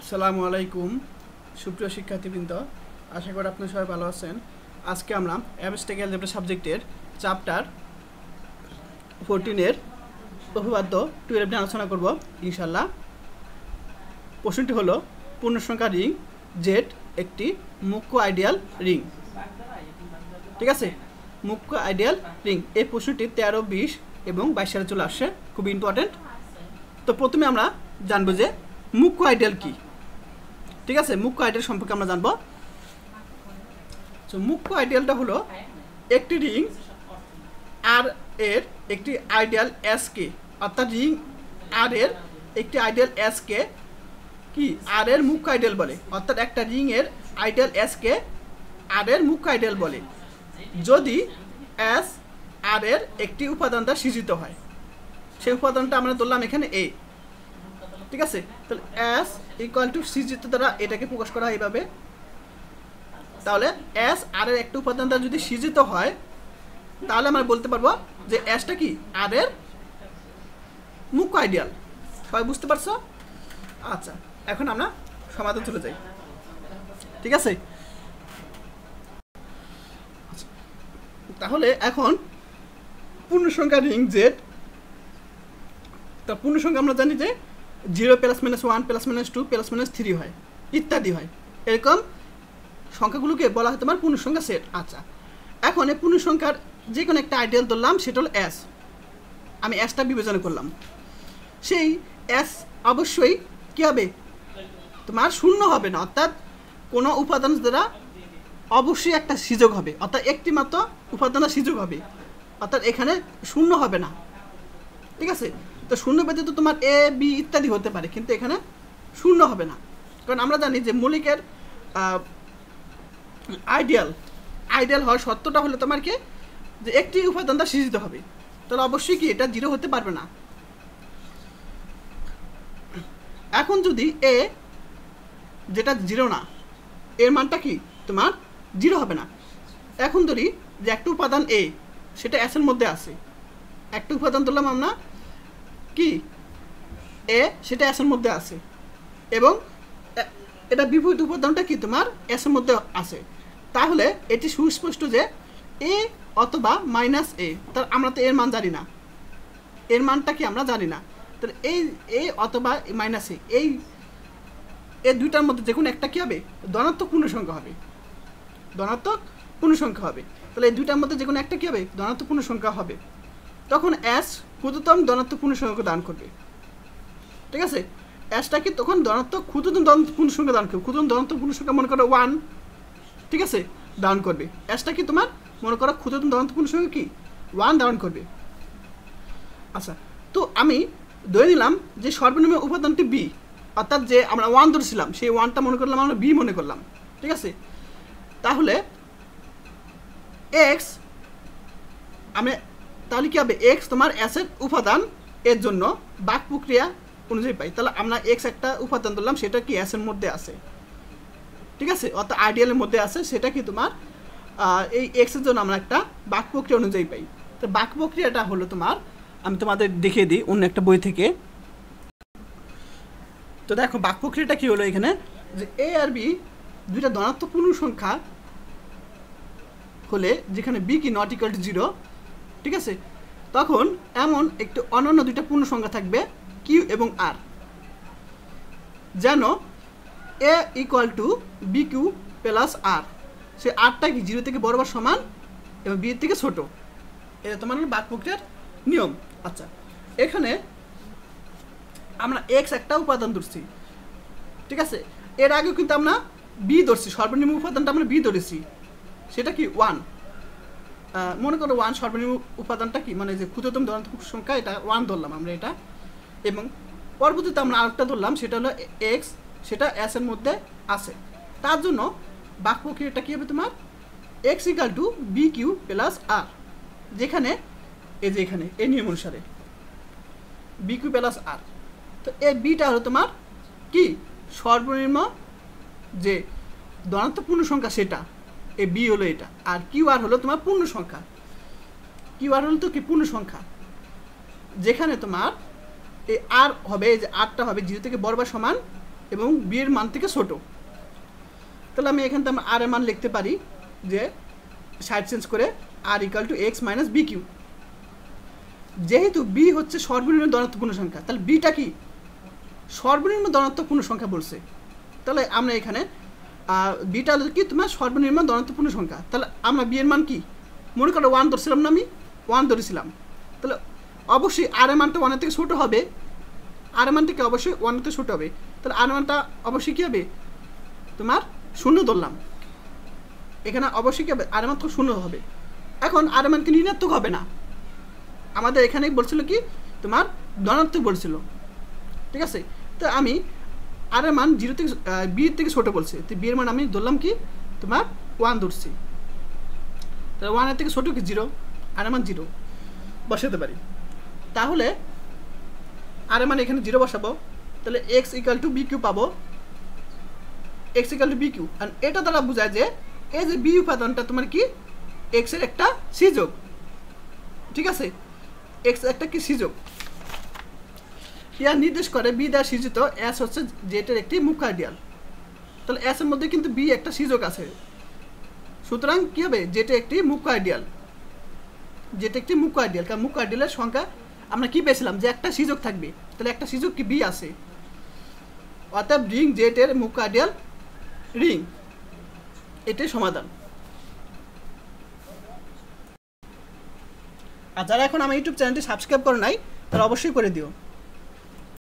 আসসালামু আলাইকুম সুপ্রিয় শিক্ষার্থীবৃন্দ, আশা করি আপনারা সবাই ভালো আছেন। আজকে আমরা অ্যাবস্ট্রাক্ট অ্যালজেব্রা সাবজেক্টের চ্যাপ্টার 14 এর উপপাদ্য 12 নিয়ে আলোচনা করব ইনশাআল্লাহ। প্রশ্নটি হলো পূর্ণসংখ্যা রিং জেড একটি মুখ্য আইডিয়াল রিং। ঠিক আছে, মুখ্য আইডিয়াল রিং। এই প্রশ্নটি 13, 20 এবং 22 সালে চলে আসছে, খুব ইম্পর্টেন্ট। তো প্রথমে আমরা জানবো যে মুখ্য আইডিয়াল কি। ঠিক আছে, মুখ্য আইডিয়াল সম্পর্কে আমরা জানবো। তো মুখ্য আইডিয়ালটা হলো একটি রিং আর এর একটি আইডিয়াল এস কে, অর্থাৎ রিং আর এর একটি আইডিয়াল এস কে কি আর এর মুখ্য আইডিয়াল বলে। অর্থাৎ একটা রিং এর আইডিয়াল এস কে আর এর মুখ্য আইডিয়াল বলে যদি এস আর এর একটি উপাদান দ্বারা সৃজিত হয়। সেই উপাদানটা আমরা ধরলাম এখানে এ। ঠিক আছে, তাহলে এস ইকুয়াল টু সৃজিত দ্বারা এটাকে প্রকাশ করা হয় এইভাবে। তাহলে এস আর এর একটা উপাদান দ্বারা যদি সৃজিত হয় তাহলে আমরা বলতে পারবো যে এসটা কি আর এর মুখ্য আইডিয়াল। সবাই বুঝতে পারছো? আচ্ছা, এখন আমরা সমাধান চলে যাই। ঠিক আছে, তাহলে এখন পূর্ণসংখ্যা রিং জেড, তা পূর্ণসংখ্যা আমরা জানি যে 0 + -1 + -2 + -3 হয়, ইত্যাদি হয়। এরকম সংখ্যাগুলোকে বলা হয় তোমার পূর্ণসংখ্যা সেট। আচ্ছা, এখন এই পূর্ণসংখ্যার যে কোনো একটা আইডিয়াল ধরলাম, সেটা হলো এস। আমি এসটা বিবেচনা করলাম। সেই এস অবশ্যই কী হবে, তোমার শূন্য হবে না, অর্থাৎ কোনো উপাদান দ্বারা অবশ্যই একটা সৃজক হবে, অর্থাৎ একটি মাত্র উপাদানের সৃজক হবে, অর্থাৎ এখানে শূন্য হবে না। ঠিক আছে, তো শূন্য ব্যতীত তোমার এ বি ইত্যাদি হতে পারে, কিন্তু এখানে শূন্য হবে না। কারণ আমরা জানি যে মৌলিকের আইডিয়াল হওয়ার সত্যটা হলে তোমার কি যে একটি উপাদান দ্বারা সৃজিত হবে, তাহলে অবশ্যই কি এটা 0 হতে পারবে না। এখন যদি এ যেটা 0 না, এর মানটা কি তোমার 0 হবে না। এখন ধরি যে একটা উপাদান এ, সেটা এস এর মধ্যে আছে। একটা উপাদান ধরলাম আমরা কি এ, সেটা এস এর মধ্যে আছে, এবং এটা বিপরীত উপাদানটা কি তোমার এস এর মধ্যে আছে। তাহলে এটি সুস্পষ্ট যে এ অথবা -a, তার আমরা তো এর মান জানি না, এর মানটা কি আমরা জানি না। তাহলে এই এ অথবা -a, এই দুইটার মধ্যে যে কোনো একটা কি হবে, ধনাত্মক পূর্ণসংখ্যা হবে, ধনাত্মক পূর্ণসংখ্যা হবে। তাহলে এই দুইটার মধ্যে যে কোনো একটা কি হবে, ধনাত্মক পূর্ণসংখ্যা হবে। তখন এস ক্ষুদ্রতম ধনাত্মক পূর্ণসংখ্যা দান করবে। ঠিক আছে, এসটা কি তখন ধনাত্মক ক্ষুদ্রতম ধনাত্মক পূর্ণসংখ্যা দান করবে। ক্ষুদ্রতম ধনাত্মক পূর্ণসংখ্যা মনে করো 1, ঠিক আছে, দান করবে। এসটা কি তোমার মনে করো ক্ষুদ্রতম ধনাত্মক পূর্ণসংখ্যা কি 1 দান করবে। আচ্ছা, তো আমি ধরে নিলাম যে সর্বনিম্ন উপাদানটি বি, অর্থাৎ যে আমরা 1 ধরেছিলাম সেই 1টা মনে করলাম আমরা বি মনে করলাম। ঠিক আছে, তাহলে এক্স আমি তাহলে কী হবে, এক্স তোমার এসের উপাদান এর জন্য বাক প্রক্রিয়া অনুযায়ী পাই। তাহলে আমরা এক্স একটা উপাদান ধরলাম, সেটা কি এসের মধ্যে আছে। ঠিক আছে, অর্থাৎ আইডিয়ালের মধ্যে আছে, সেটা কি তোমার এই এক্সের জন্য আমরা একটা বাক প্রক্রিয়া অনুযায়ী পাই। তো বাক প্রক্রিয়াটা হলো তোমার, আমি তোমাদের দেখিয়ে দিই অন্য একটা বই থেকে। তো দেখো বাক প্রক্রিয়াটা কী হলো এখানে, যে এ আর বি দুইটা ধনাত্মক পূর্ণ সংখ্যা হলে, যেখানে বি কি নট ইকুয়াল টু 0, ঠিক আছে, তখন এমন একটু অনন্য দুইটা পূর্ণ সংখ্যা থাকবে কিউ এবং আর, যেন a equal to b q plus r, সে আরটা কি 0 থেকে বড় বা সমান এবং বি এর থেকে ছোট। এটা তোমার বাক প্রক্রিয়ার নিয়ম। আচ্ছা, এখানে আমরা এক্স একটা উপাদান ধরছি, ঠিক আছে, এর আগেও কিন্তু আমরা বি ধরছি, সর্বনিম্ন উপাদানটা আমরা বি ধরেছি, সেটা কি 1। মনে করো 1 সর্বনিম্ন উপাদানটা কি, মানে যে ক্ষুদ্রতম ধনাত্মক সংখ্যা, এটা 1 ধরলাম আমরা এটা, এবং পরবর্তীতে আমরা আরেকটা ধরলাম, সেটা হলো এক্স, সেটা এস এর মধ্যে আছে। তার জন্য বাক প্রক্রিয়াটা কী হবে তোমার, x equal to b q plus r, যেখানে এই যে এখানে এই নিয়ম অনুসারে বি কিউ প্লাস আর। তো এই বিটা হলো তোমার কি সর্বনিম্ন যে ধনাত্মক পূর্ণ সংখ্যা, সেটা এই বি হলো এটা, আর কিউ আর হলো তোমার পূর্ণ সংখ্যা। কিউ আর হলো তো কি পূর্ণ সংখ্যা, যেখানে তোমার এই আর হবে, এই যে আরটা হবে 0 থেকে বড় বা সমান এবং বি এর মান থেকে ছোট। তাহলে আমি এখান থেকে আর এর মান লিখতে পারি যে সাইড চেঞ্জ করে r equal to x minus b q. যেহেতু বি হচ্ছে সর্বনিম্ন ধনাত্মক পূর্ণ সংখ্যা, তাহলে বিটা কি সর্বনিম্ন ধনাত্মক পূর্ণ সংখ্যা বলছে। তাহলে আমরা এখানে বিটা হলো কি তোমার সর্বনিম্ন ধনাত্মক পূর্ণ সংখ্যা। তাহলে আমরা বি এর মান কি মনে করো 1 ধরছিলাম না, আমি 1 ধরেছিলাম। তাহলে অবশ্যই আর এর মানটা 1 থেকে ছোটো হবে, আর এর মানটা কি অবশ্যই 1 থেকে ছোটো হবে। তাহলে আর এর মানটা অবশ্যই কী হবে তোমার 0 ধরলাম, এখানে অবশ্যই কী হবে আর এর মান তো 0 হবে। এখন আর এর মান কি ঋণাত্মক হবে না, আমাদের এখানে বলছিল কি তোমার ধনাত্মক বলছিল, ঠিক আছে। তো আমি আর এর মান 0 থেকে বি থেকে ছোটো বলছে, তো বি এর মান আমি ধরলাম কি তোমার 1 ধরছি। তাহলে 1 এর থেকে ছোটো কি 0, আর এর মান 0 বসাতে পারি। তাহলে আর এর মান এখানে 0 বসাবো, তাহলে x equal to b q পাবো, x equal to b q. আর এটা দ্বারা বোঝায় যে এই যে বি উপাদানটা তোমার কি এক্সের একটা সিযোগ, ঠিক আছে, এক্স একটা কি সিযোগ। ইয়া নির্দেশ করে বি দ্বারা সৃজিত এস হচ্ছে জেটের একটি মুখ্য আইডিয়াল। তাহলে এস এর মধ্যে কিন্তু বি একটা সিযোগ আছে, সুতরাং কী হবে জেটে একটি মুখ্য আইডিয়াল, যেটা একটি মুখ্য আইডিয়াল। কারণ মুখ্য আইডিয়ালের সংখ্যা আমরা কি পেয়েছিলাম যে একটা সিযোগ থাকবে, তাহলে একটা সিযোগ কি বি আছে, অর্থাৎ রিং জেটের মুখ্য আইডিয়াল রিং। এটাই সমাধান। আর যারা এখন আমার ইউটিউব চ্যানেলটি সাবস্ক্রাইব করে নাই তারা অবশ্যই করে দিও।